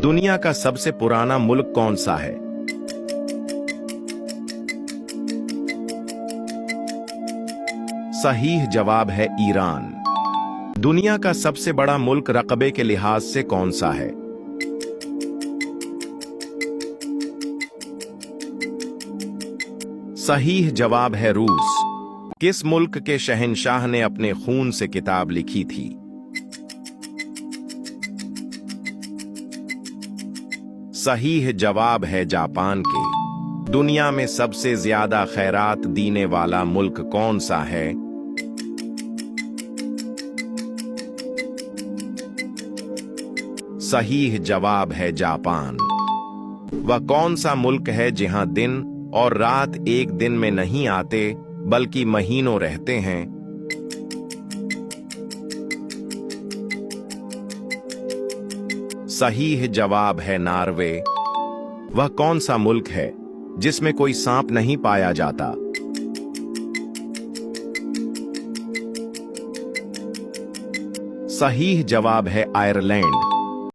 दुनिया का सबसे पुराना मुल्क कौन सा है? सही जवाब है ईरान। दुनिया का सबसे बड़ा मुल्क रकबे के लिहाज से कौन सा है? सही जवाब है रूस। किस मुल्क के शहंशाह ने अपने खून से किताब लिखी थी? सही जवाब है जापान के। दुनिया में सबसे ज्यादा खैरात देने वाला मुल्क कौन सा है? सही जवाब है जापान। वह कौन सा मुल्क है जहां दिन और रात एक दिन में नहीं आते बल्कि महीनों रहते हैं? सही जवाब है नॉर्वे। वह कौन सा मुल्क है जिसमें कोई सांप नहीं पाया जाता? सही जवाब है आयरलैंड।